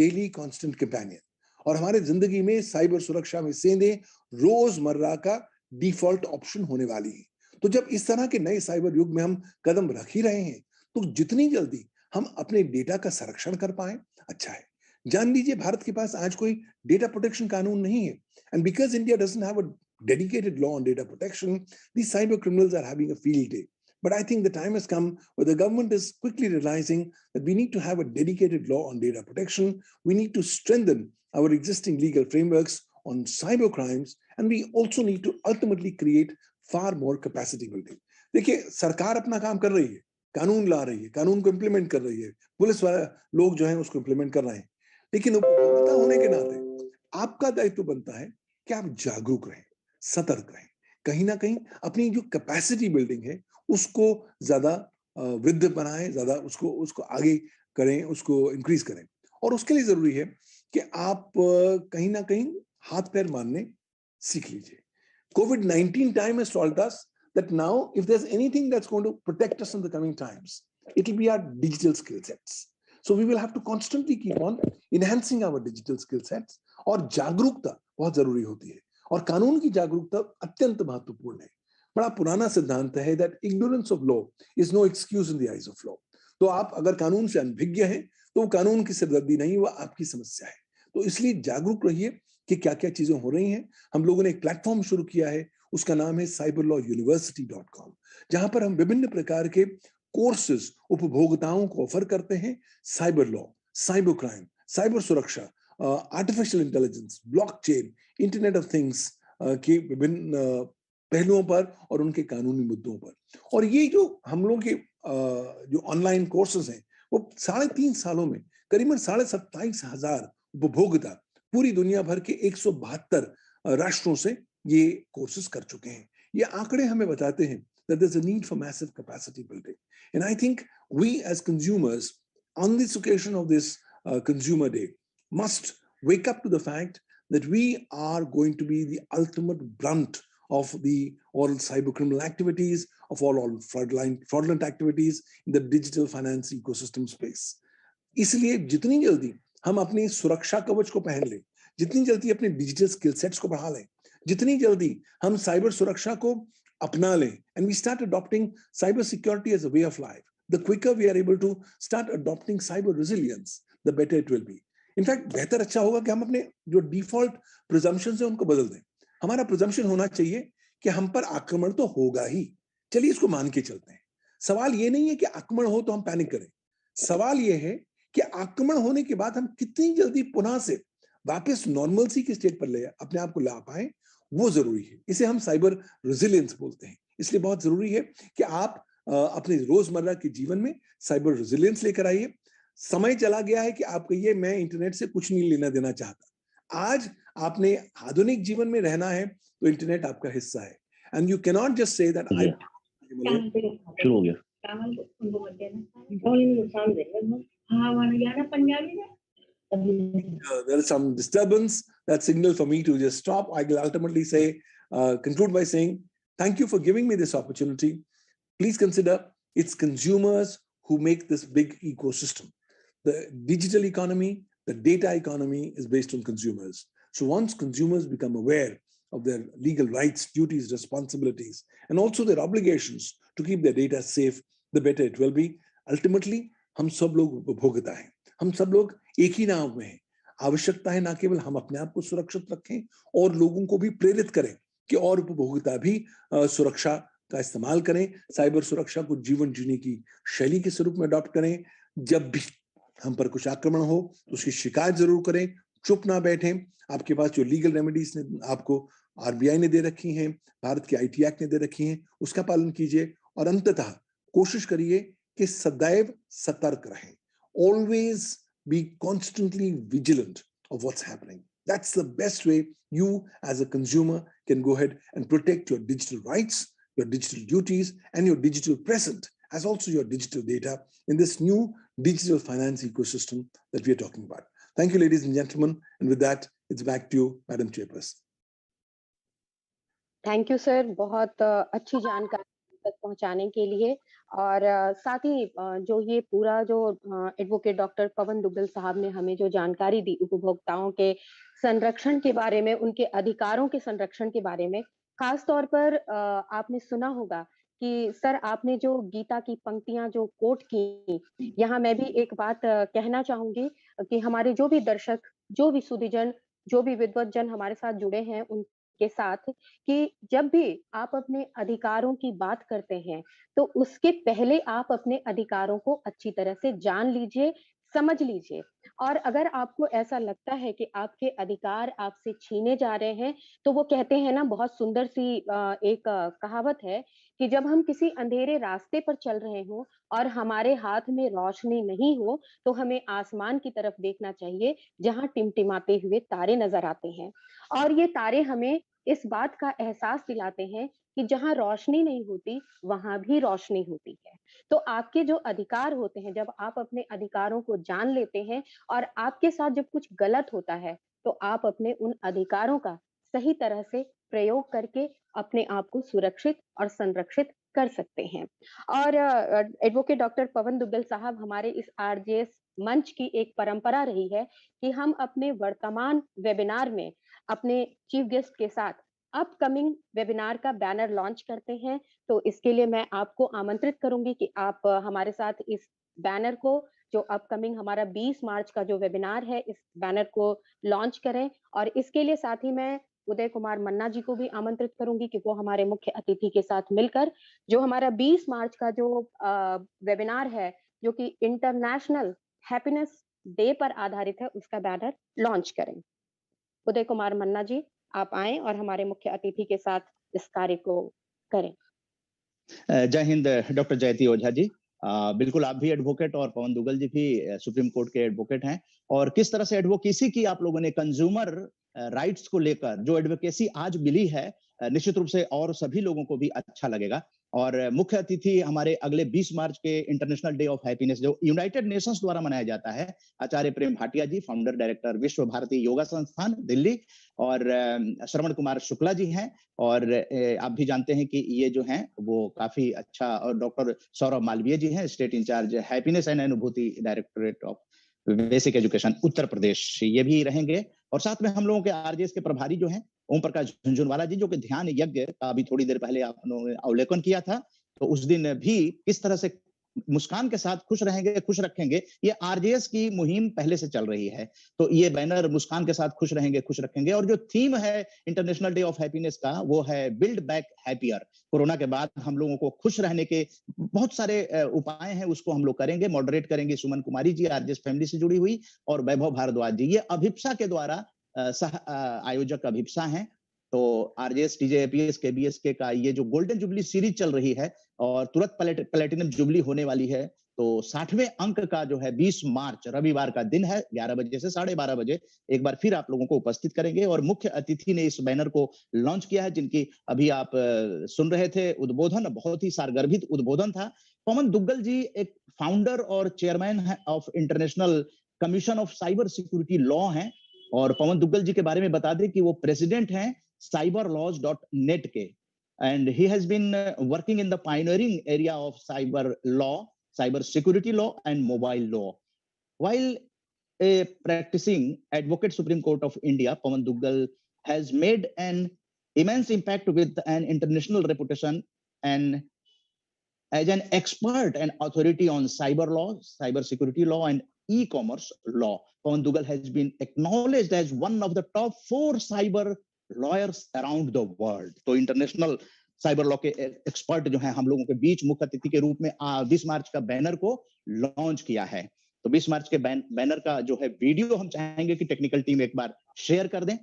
daily constant companion. और हमारे जिंदगी में cyber सुरक्षा में सेंधे रोजमर्रा का default option होने वाली है. तो जब इस तरह के नए साइबर युग में हम कदम रख ही रहे हैं, तो जितनी जल्दी हम अपने डेटा का संरक्षण कर पाए अच्छा है. जान लीजिए भारत के पास आज कोई डेटा प्रोटेक्शन कानून नहीं है. And because India doesn't have a dedicated law on data protection, these cyber criminals are having a field day. But I think the time has come where the government is quickly realizing that we need to have a dedicated law on data protection. We need to strengthen our existing legal frameworks on cyber crimes, and we also need to ultimately create far more capacity building. देखिए सरकार अपना काम कर रही है, कानून ला रही है, कानून को इम्प्लीमेंट कर रही है, पुलिस वाले लोग जो हैं उसको इम्प्लीमेंट कर रहे हैं. लेकिन उपभोक्ता होने के नाते आपका दायित्व बनता है कि आप जागरूक रहें, सतर्क रहें, कहीं ना कहीं अपनी जो कैपेसिटी बिल्डिंग है उसको ज्यादा वृद्ध बनाएं, ज्यादा उसको आगे करें, उसको इंक्रीज करें. और उसके लिए जरूरी है कि आप कहीं ना कहीं हाथ पैर मारने सीख लीजिए. COVID-19 time has taught us that now if there's anything that's going to protect us in the coming times, it will be our digital skill sets. So we will have to constantly keep on enhancing our digital skill sets. और जागरूकता बहुत जरूरी होती है और कानून की जागरूकता अत्यंत महत्वपूर्ण है. बड़ा पुराना सिद्धांत है that ignorance of law is no excuse in the eyes of law. तो आप अगर कानून से अनभिज्ञ हैं तो वो कानून की सिरदर्दी नहीं, वह आपकी समस्या है। तो इसलिए जागरूक रहिए कि क्या क्या चीजें हो रही हैं। हम लोगों ने एक प्लेटफॉर्म शुरू किया है, उसका नाम है cyberlawuniversity.com, जहां पर हम विभिन्न प्रकार के कोर्सेज उपभोक्ताओं को ऑफर करते हैं। Cyber law, cyber crime, cyber सुरक्षा, artificial intelligence, blockchain, internet of things के विभिन्न पहलुओं पर और उनके कानूनी मुद्दों पर। और ये जो हम लोग के जो ऑनलाइन कोर्सेज हैं वो 3.5 सालों में करीबन 27,500 उपभोक्ता पूरी दुनिया भर के 172 राष्ट्रों से ये कोर्सेज कर चुके हैं। ये आंकड़े हमें बताते हैं that there's a need for massive capacity building. And I think we as consumers on this occasion of this Consumer Day must wake up to the fact that we are going to be the ultimate brunt of the all cyber criminal activities, of all fraudulent activities in the digital finance ecosystem space. इसलिए जितनी जल्दी हम अपनी सुरक्षा कवच को पहन लें, जितनी जल्दी अपने डिजिटल स्किल सेट्स को बढ़ा लें, जितनी जल्दी हम साइबर सुरक्षा को अपना लें, and we start adopting cyber security as a way of life, the quicker we are able to start adopting cyber resilience, the better it will be. In fact, बेहतर अच्छा होगा कि हम अपने जो डिफॉल्ट प्रिजम्पशंस हैं उनको बदल दें। हमारा प्रिजम्पशन होना चाहिए कि हम पर आक्रमण तो होगा ही, चलिए इसको मान के चलते हैं। सवाल ये नहीं है कि आक्रमण हो तो हम पैनिक करें, सवाल ये है कि आक्रमण होने के बाद हम कितनी जल्दी पुनः से वापस नॉर्मलसी के स्टेट पर ले अपने आप को ला पाए, वो जरूरी है। इसे हम साइबर रेजिलियंस बोलते हैं। इसलिए बहुत जरूरी है कि आप अपने रोजमर्रा के जीवन में साइबर रेजिलियंस लेकर आइए। समय चला गया है कि आप कहिए मैं इंटरनेट से कुछ नहीं लेना देना चाहता। आज आपने आधुनिक जीवन में रहना है तो इंटरनेट आपका हिस्सा है। And you can not just say that I शुरू हो गया। There is some disturbance, that signal for me to just stop. I will ultimately say, conclude by saying, thank you for giving me this opportunity. Please consider it's consumers who make this big ecosystem. The digital economy, the data economy is based on consumers. So once consumers become aware of their legal rights, duties, responsibilities, and also their obligations to keep their data safe, the better it will be. Ultimately, हम सब लोग उपभोक्ता हैं, हम सब लोग एक ही नाव में हैं। आवश्यकता है ना केवल हम अपने आप को सुरक्षित रखें और लोगों को भी प्रेरित करें कि और उपभोक्ता भी सुरक्षा का इस्तेमाल करें, साइबर सुरक्षा को जीवन जीने की शैली के स्वरूप में अडॉप्ट करें। जब भी हम पर कुछ आक्रमण हो तो उसकी शिकायत जरूर करें, चुप ना बैठें। आपके पास जो लीगल रेमेडीज ने आपको आरबीआई ने दे रखी हैं, भारत की आईटी एक्ट ने दे रखी हैं, उसका पालन कीजिए और अंततः कोशिश करिए कि सदैव सतर्क रहें। Always be constantly vigilant of what's happening. That's the best way you as a consumer can go ahead and protect your digital rights, your digital duties, and your digital present, as also your digital data in this new digital finance ecosystem that we are talking about. Thank you, ladies and gentlemen. And with that, it's back to you, Madam Chairperson. Thank you sir, बहुत अच्छी जानकारी तक पहुंचाने के लिए। और साथ ही जो ये पूरा जो एडवोकेट डॉक्टर पवन दुग्गल साहब ने हमें जो जानकारी दी उपभोक्ताओं के संरक्षण के बारे में, उनके अधिकारों के संरक्षण के बारे में, खास तौर पर आपने सुना होगा कि सर आपने जो गीता की पंक्तियां जो कोट की, यहाँ मैं भी एक बात कहना चाहूंगी कि हमारे जो भी दर्शक, जो भी सुधीजन, जो भी विद्वत जन हमारे साथ जुड़े हैं उनके साथ, कि जब भी आप अपने अधिकारों की बात करते हैं तो उसके पहले आप अपने अधिकारों को अच्छी तरह से जान लीजिए, समझ लीजिए। और अगर आपको ऐसा लगता है कि आपके अधिकार आपसे छीने जा रहे हैं, तो वो कहते हैं ना, बहुत सुंदर सी एक कहावत है कि जब हम किसी अंधेरे रास्ते पर चल रहे हों और हमारे हाथ में रोशनी नहीं हो, तो हमें आसमान की तरफ देखना चाहिए जहां टिमटिमाते हुए तारे नजर आते हैं। और ये तारे हमें इस बात का एहसास दिलाते हैं कि जहां रोशनी नहीं होती, वहां भी रोशनी होती है। तो आपके जो अधिकार होते हैं, जब आप अपने अधिकारों को जान लेते हैं और आपके साथ जब कुछ गलत होता है, तो आप अपने उन अधिकारों का सही तरह से प्रयोग करके अपने आप को सुरक्षित और संरक्षित कर सकते हैं। और एडवोकेट डॉक्टर पवन दुग्गल साहब, हमारे इस आरजेएस मंच की एक परंपरा रही है कि हम अपने वर्तमान वेबिनार में अपने चीफ गेस्ट के साथ अपकमिंग वेबिनार का बैनर लॉन्च करते हैं। तो इसके लिए मैं आपको आमंत्रित करूँगी कि आप हमारे साथ इस बैनर को, जो अपकमिंग हमारा 20 मार्च का जो वेबिनार है, इस बैनर को लॉन्च करें। और इसके लिए साथ ही मैं उदय कुमार मन्ना जी को भी आमंत्रित करूँगी कि वो हमारे मुख्य अतिथि के साथ मिलकर जो हमारा 20 मार्च का जो वेबिनार है, जो कि इंटरनेशनल हैप्पीनेस डे पर आधारित है, उसका बैनर लॉन्च करें। उदय कुमार मन्ना जी, आप आएँ और हमारे मुख्य अतिथि के साथ इस कार्य को करें। जय हिंद डॉक्टर जयती ओझा जी। बिल्कुल आप भी एडवोकेट और पवन दुग्गल जी भी सुप्रीम कोर्ट के एडवोकेट हैं, और किस तरह से एडवोकेसी की आप लोगों ने कंज्यूमर राइट्स को लेकर जो एडवोकेसी आज मिली है, निश्चित रूप से और सभी लोगों को भी अच्छा लगेगा। और मुख्य अतिथि हमारे अगले 20 मार्च के इंटरनेशनल डे ऑफ हैप्पीनेस जो यूनाइटेड नेशंस द्वारा मनाया जाता है, आचार्य प्रेम भाटिया जी, फाउंडर डायरेक्टर विश्व भारती योगा संस्थान दिल्ली, और श्रवण कुमार शुक्ला जी हैं। और आप भी जानते हैं कि ये जो हैं वो काफी अच्छा, और डॉक्टर सौरभ मालवीय जी हैं, स्टेट इंचार्ज हैप्पीनेस एंड अनुभूति directorate of basic education Uttar Pradesh, ये भी रहेंगे। और साथ में हम लोगों के आरजेएस के प्रभारी जो हैं ओम प्रकाश झुनझुनवाला जी, जो कि ध्यान यज्ञ का अभी थोड़ी देर पहले आप लोगों ने अवलोकन किया था। तो उस दिन भी किस तरह से मुस्कान के साथ खुश रहेंगे खुश रखेंगे, ये आरजेएस की मुहिम पहले से चल रही है। तो ये बैनर मुस्कान के साथ खुश रहेंगे खुश रखेंगे, और जो थीम है इंटरनेशनल डे ऑफ हैप्पीनेस का वो है बिल्ड बैक हैप्पियर। कोरोना के बाद हम लोगों को खुश रहने के बहुत सारे उपाय हैं, उसको हम लोग करेंगे। मॉडरेट करेंगे सुमन कुमारी जी, आरजेएस फैमिली से जुड़ी हुई, और वैभव भारद्वाज जी, ये अभिप्सा के द्वारा सह आयोजक अभिप्सा हैं। तो आरजेएस टीजेएपीएस केबीएस के का ये जो गोल्डन जुबली सीरीज चल रही है और तुरंत प्लेटिनम जुबली होने वाली है, तो 60वें अंक का जो है 20 मार्च रविवार का दिन है, 11 बजे से 12:30 बजे एक बार फिर आप लोगों को उपस्थित करेंगे। और मुख्य अतिथि ने इस बैनर को लॉन्च किया है, जिनकी अभी आप सुन रहे थे उद्बोधन, बहुत ही सारगर्भित उद्बोधन था। पवन दुग्गल जी एक फाउंडर और chairman of international commission of cyber security law हैं, और पवन दुग्गल जी के बारे में बता दें कि वो प्रेसिडेंट हैं cyberlaws.net के, and he has been working in the pioneering area of cyber law, cyber security law and mobile law. While a practicing advocate Supreme Court of India, Pawan Duggal has made an immense impact with an international reputation, and as an expert and authority on cyber law, cyber security law and e-commerce law, Pawan Duggal has been acknowledged as one of the top 4 cyber lawyers around the world. तो international cyber law के expert जो हैं हम लोगों के बीच मुख्य अतिथि के रूप में 20 मार्च का बैनर को लॉन्च किया है। तो 20 मार्च के बैनर का जो है वीडियो हम चाहेंगे कि टेक्निकल टीम एक बार शेयर कर दें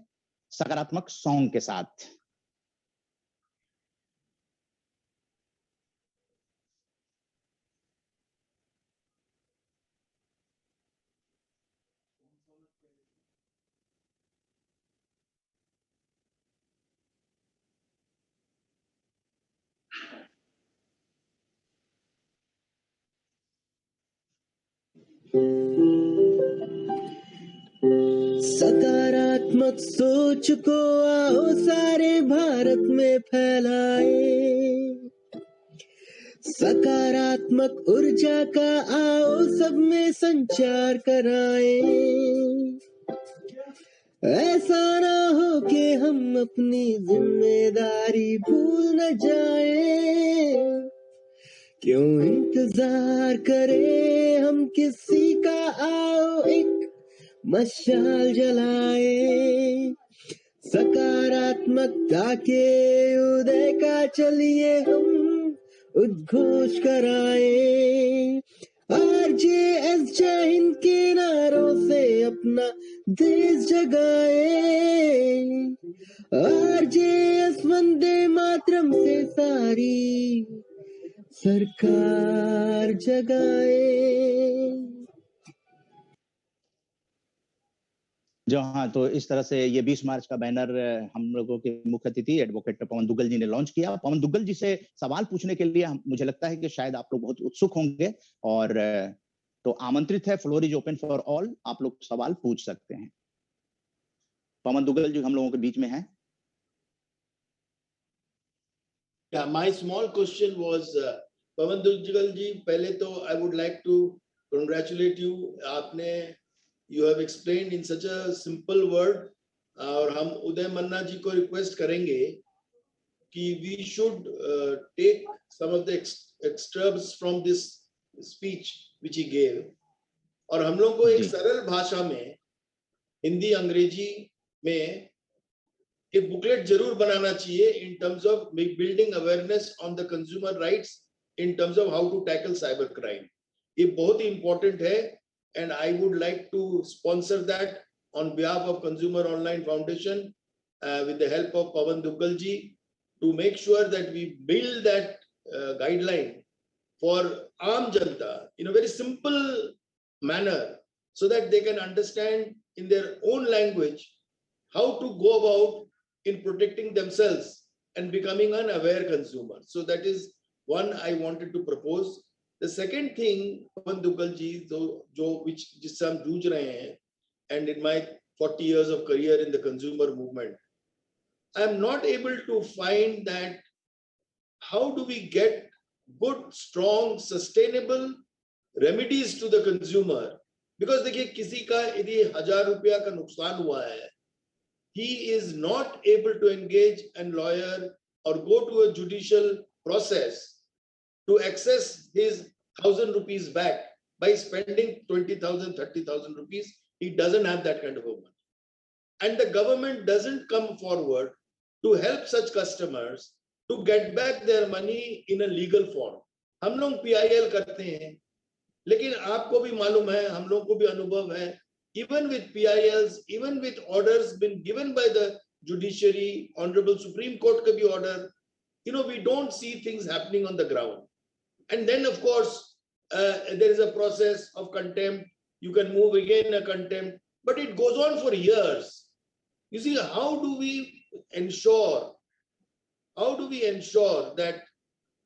सकारात्मक सॉन्ग के साथ। सकारात्मक सोच को आओ सारे भारत में फैलाए, सकारात्मक ऊर्जा का आओ सब में संचार कराए। ऐसा ना हो कि हम अपनी जिम्मेदारी भूल न जाए, क्यों इंतजार करें हम किसी का, आओ एक मशाल जलाए। सकारात्मकता के उदय का चलिए हम उद्घोष कराए। आरजेएस जय हिंद के नारों से अपना देश जगाए, आरजेएस वंदे मातरम से सारी सरकार जगाए। जो हाँ, तो इस तरह से ये 20 मार्च का बैनर हम लोगों के मुख्य अतिथि एडवोकेट पवन दुग्गल जी ने लॉन्च किया। पवन दुग्गल जी से सवाल पूछने के लिए मुझे लगता है कि शायद आप लोग बहुत उत्सुक होंगे, और तो आमंत्रित है, floor is open for all, आप लोग सवाल पूछ सकते हैं। पवन दुग्गल जी हम लोगों के बीच में हैं। Yeah, my small question was, Pawan Duggal ji, पहले तो I would like to congratulate you. आपने You have explained in such a simple word और हम उदय मन्ना जी को रिक्वेस्ट करेंगे कि we should take some of the extracts from this speech which he gave, और हम लोग को एक सरल भाषा में हिंदी अंग्रेजी में एक बुकलेट जरूर बनाना चाहिए in terms of building awareness on the consumer rights in terms of how to tackle cyber crime. ये बहुत ही इंपॉर्टेंट है, and I would like to sponsor that on behalf of consumer online foundation with the help of Pawan Duggal ji, to make sure that we build that guideline for आम जनता in a very simple manner, so that they can understand in their own language how to go about in protecting themselves and becoming an aware consumer. So that is one I wanted to propose. The second thing, Pawan Duggal ji, जिससे हम जूझ रहे हैं, and in my 40 years of career in the consumer movement, I am not able to find that how do we get good, strong, sustainable remedies to the consumer. Because देखिए, किसी का यदि 1000 रुपया का नुकसान हुआ है, he is not able to engage a lawyer or go to a judicial process to access his 1000 rupees back by spending 20,000, 30,000 rupees. He doesn't have that kind of a money. And the government doesn't come forward to help such customers to get back their money in a legal form. हम लोग PIL करते हैं, लेकिन आपको भी मालूम है, हम लोग को भी अनुभव है, even with PILs, even with orders been given by the judiciary, honorable Supreme Court का भी order, you know, we don't see things happening on the ground. And then of course there is a process of contempt. You can move again a contempt, but it goes on for years. You see, how do we ensure that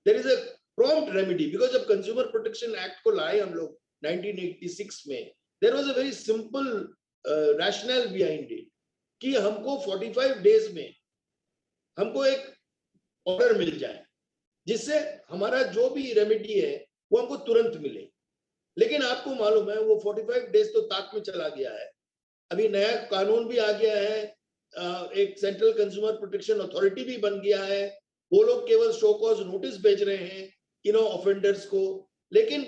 there is a prompt remedy? Because of Consumer Protection Act को लाए हम लोग 1986 में, there was a very simple rationale behind it कि हमको 45 days में हमको एक ऑर्डर मिल जाए जिससे हमारा जो भी रेमेडी है वो हमको तुरंत मिले। लेकिन आपको मालूम है वो 45 डेज तो ताक में चला गया है। अभी नया कानून भी आ गया है, एक सेंट्रल कंज्यूमर प्रोटेक्शन अथॉरिटी भी बन गया है, वो लोग केवल शो कॉज नोटिस भेज रहे हैं ऑफेंडर्स को, लेकिन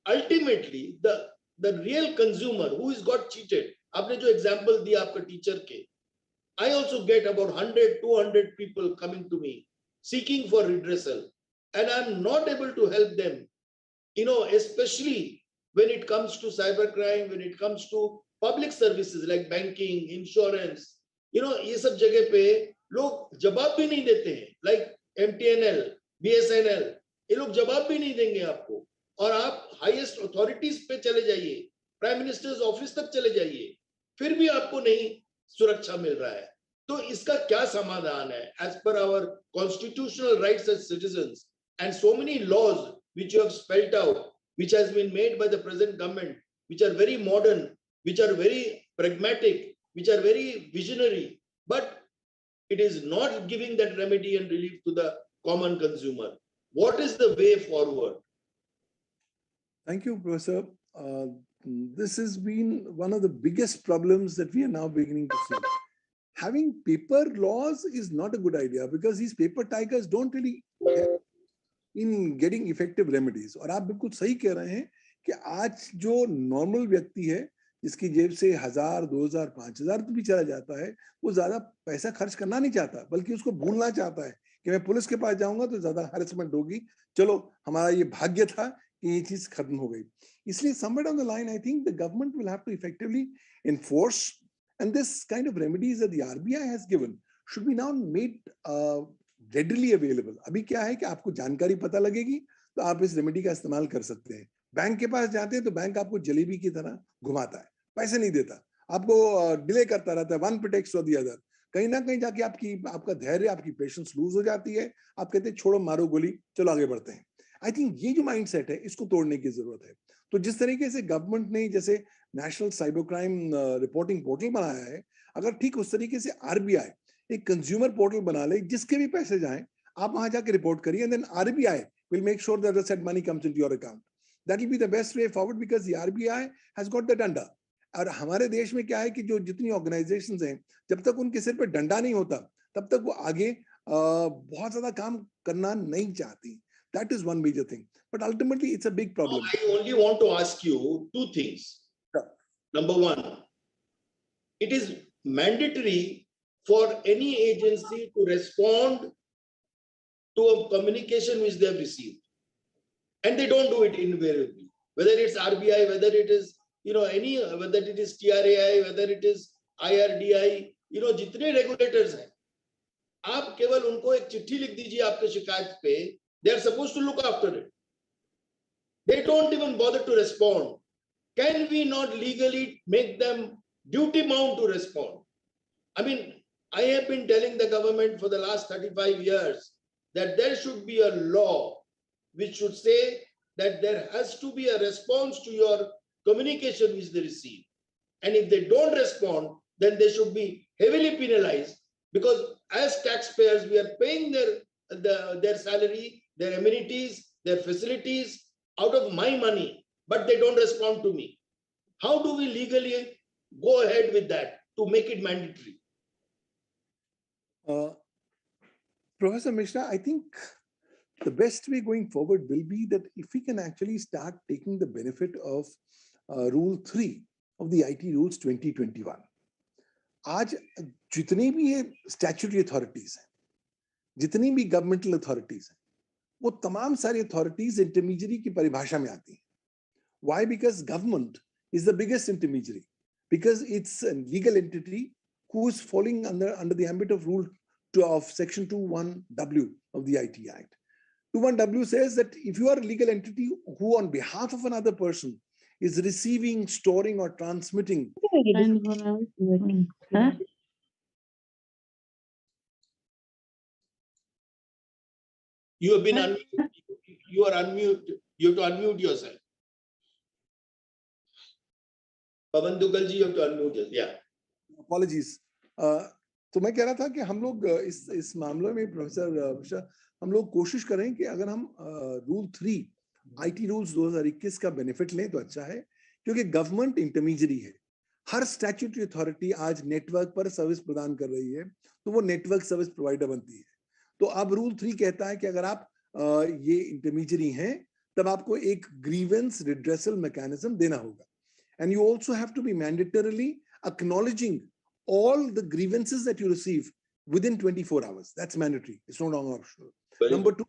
ultimately the real consumer who is got cheated, आपने जो एग्जांपल दिया आपका टीचर के, I also get about 100-200 people coming to me seeking for redressal, and I'm not able to help them, especially when it comes to cybercrime, when it comes to public services like banking, insurance, ये सब जगह पे लोग जवाब भी नहीं देते हैं, like MTNL, BSNL, ये लोग जवाब भी नहीं देंगे आपको, और आप हाईएस्ट अथॉरिटीज पे चले जाइए, प्राइम मिनिस्टर्स ऑफिस तक चले जाइए, फिर भी आपको नहीं सुरक्षा मिल रहा है। तो इसका क्या समाधान है? As per our constitutional rights as citizens and so many laws which you have spelled out, which has been made by the present government, which are very modern, which are very pragmatic, which are very visionary, but it is not giving that remedy and relief to the common consumer. What is the way forward? Thank you, Professor. This has been one of the biggest problems that we are now beginning to see. Having paper laws is not a good idea because these paper tigers don't really help in getting effective remedies. और आप बिल्कुल सही कह रहे हैं कि आज जो नॉर्मल व्यक्ति है जिसकी जेब से 1000, 2000, 5000 तो भी चला जाता है, वो ज्यादा पैसा खर्च करना नहीं चाहता, बल्कि उसको भूलना चाहता है कि मैं पुलिस के पास जाऊंगा तो ज्यादा हैरेसमेंट होगी, चलो हमारा ये भाग्य था कि ये चीज खत्म हो गई। इसलिए somewhere down the line, I think the government will have to effectively enforce, and this kind of remedies that the RBI has given should be now made readily available. अभी क्या है कि आपको जानकारी पता लगेगी तो आप इस रेमेडी का इस्तेमाल कर सकते हैं। बैंक के पास जाते हैं तो बैंक आपको जलेबी की तरह घुमाता है, पैसे नहीं देता, आपको डिले करता रहता है, वन प्रोटेक्ट्स और दी अदर। कहीं ना कहीं जाके आपका धैर्य, आपकी पेशेंस लूज हो जाती है, आप कहते हैं छोड़ो मारो गोली, चलो आगे बढ़ते हैं। आई थिंक ये जो माइंडसेट है इसको तोड़ने की जरूरत है। तो जिस तरीके से गवर्नमेंट ने जैसे national cyber crime reporting portal बनाया है, अगर ठीक उस तरीके से आरबीआई एक कंज्यूमर पोर्टल बना ले जिसके भी पैसे जाएं आप वहां जाके रिपोर्ट करिए, and then RBI will make sure that the said money comes into your account. That will be the best way forward because the RBI has got that under. और हमारे देश में क्या है कि जो जितनी ऑर्गेनाइजेशंस हैं, जब तक उनके सिर पे डंडा नहीं होता तब तक वो आगे बहुत ज्यादा काम करना नहीं चाहती. That is one major thing. But ultimately, it's a big problem. I only want to ask you two things. Sure. Number one, it is mandatory for any agency to respond to a communication which they have received. And they don't do it invariably. Whether it's RBI, whether it is, whether it is TRAI, whether it is IRDI, जितने regulators हैं, आप केवल उनको एक चिट्ठी लिख दीजिए आपके शिकायत पे, they are supposed to look after it. They don't even bother to respond. Can we not legally make them duty bound to respond? I mean, I have been telling the government for the last 35 years that there should be a law which should say that there has to be a response to your communication which they receive. And if they don't respond, then they should be heavily penalized, because as taxpayers, we are paying their salary, their amenities, their facilities out of my money, but they don't respond to me. How do we legally go ahead with that to make it mandatory? Professor Mishra, I think the best way going forward will be that if we can actually start taking the benefit of Rule 3 of the IT Rules 2021. आज जितनी भी ये statutory authorities हैं, जितनी भी governmental authorities हैं, वो तमाम सारी अथॉरिटीज इंटरमीडियरी की परिभाषा में आती हैं. Why? Because government is the biggest intermediary, because it's a legal entity who is falling under the ambit of Rule 2 of Section 21W of the IT Act. 21W says that if you are a legal entity who on behalf of another person is receiving, storing or transmitting. You have been unmuted. You are unmuted. You have to unmute yourself. Pavan Dugal ji, you have to unmute yourself. Yeah. Apologies. तो मैं कह रहा था कि हम लोग इस मामले में प्रोफेसर हम लोग कोशिश करें कि अगर हम रूल 3 आईटी रूल्स 2021 का बेनिफिट लें तो अच्छा है, क्योंकि गवर्नमेंट इंटरमीडियरी है. हर स्टैट्यूटरी अथॉरिटी आज नेटवर्क पर सर्विस प्रदान कर रही है, तो वो नेटवर्क सर्विस प्रोवाइडर बनती है. तो अब रूल 3 कहता है कि अगर आप ये इंटरमीडियरी हैं तब आपको एक ग्रीवेंस रिड्रेसल मैकेनिज्म देना होगा. And you also have to be mandatorily acknowledging all the grievances that you receive within 24 hours. That's mandatory. It's no longer optional. Number 2,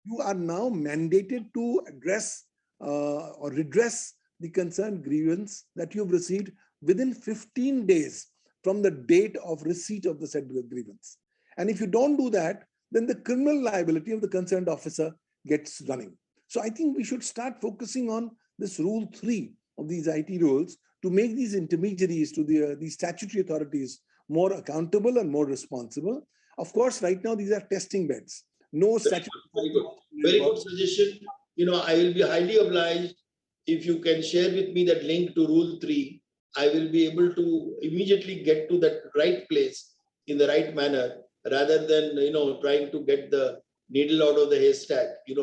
you are now mandated to address or redress the concerned grievance that you've received within 15 days from the date of receipt of the said grievance. And if you don't do that, then the criminal liability of the concerned officer gets running. So I think we should start focusing on this Rule 3 of these IT rules to make these intermediaries to the statutory authorities more accountable and more responsible. Of course, right now, these are testing beds. No statutory. Very good suggestion. I will be highly obliged if you can share with me that link to Rule 3. I will be able to immediately get to that right place in the right manner, rather than, trying to get the needle out of the haystack. It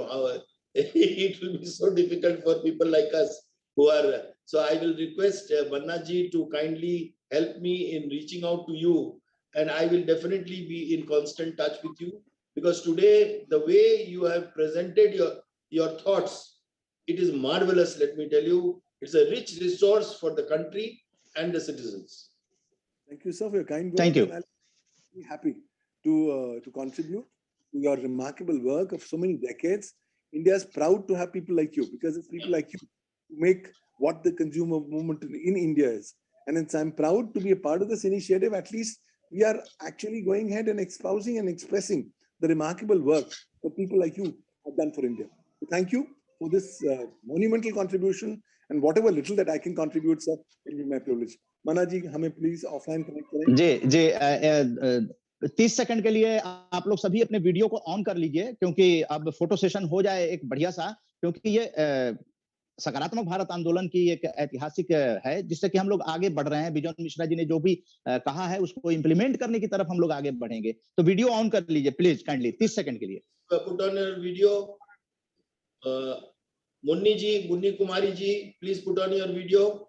will be so difficult for people like us who are. So I will request Manna ji to kindly help me in reaching out to you, and I will definitely be in constant touch with you, because today the way you have presented your thoughts, it is marvelous. Let me tell you, it's a rich resource for the country and the citizens. Thank you, sir, for your kind words. Thank you. I'll be happy to contribute to your remarkable work of so many decades. India is proud to have people like you, because it's people like you who make what the consumer movement in India is. And I'm proud to be a part of this initiative. At least we are actually going ahead and espousing and expressing the remarkable work that people like you have done for India. So thank you for this monumental contribution, and whatever little that I can contribute, sir, will be my privilege. Manna ji, हमें please offline connect करें. जी 30 second के लिए आप लोग सभी अपने video को on कर लीजिए, क्योंकि अब फोटो सेशन हो जाए एक बढ़िया सा, क्योंकि ये सकारात्मक भारत आंदोलन की एक ऐतिहासिक है, जिससे कि हम लोग आगे बढ़ रहे हैं. बिजन मिश्रा जी ने जो भी कहा है उसको इम्प्लीमेंट करने की तरफ हम लोग आगे बढ़ेंगे. तो वीडियो ऑन कर लीजिए प्लीज, काइंडली 30 सेकंड के लिए. Put on your video. Munni Kumari ji, please put on your video.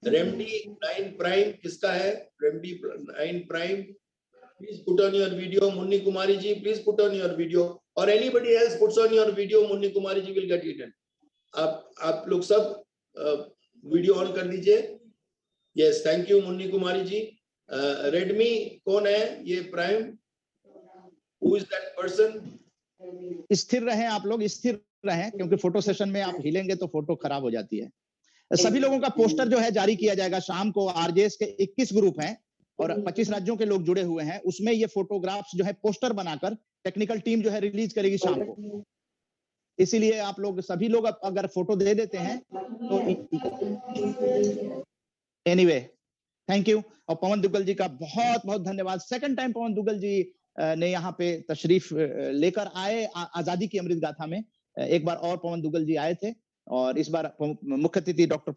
Remedy 9 prime किसका है? Remedy 9 prime, please put on your video. Munni Kumari ji, please put on your video, or anybody else puts on your video, Munni Kumari ji will get eaten. आप लोग सब video on कर दीजिए. Yes, thank you Munni Kumari ji. रेडमी कौन है ये prime? Who is that person? स्थिर रहें आप लोग, स्थिर रहें, क्योंकि फोटो सेशन में आप हिलेंगे तो फोटो खराब हो जाती है. सभी लोगों का पोस्टर जो है जारी किया जाएगा शाम को. आरजेएस के 21 ग्रुप हैं और 25 राज्यों के लोग जुड़े हुए हैं. उसमें ये फोटोग्राफ्स जो है पोस्टर बनाकर टेक्निकल टीम जो है रिलीज करेगी शाम को. इसीलिए आप लोग सभी लोग अगर फोटो दे देते हैं तो एनीवे थैंक यू. और पवन दुग्गल जी का बहुत बहुत धन्यवाद. सेकंड टाइम पवन दुग्गल जी ने यहाँ पे तशरीफ लेकर आए आजादी की अमृत गाथा में. एक बार और पवन दुग्गल जी आए थे और इस बार मुख्य अतिथि डॉक्टर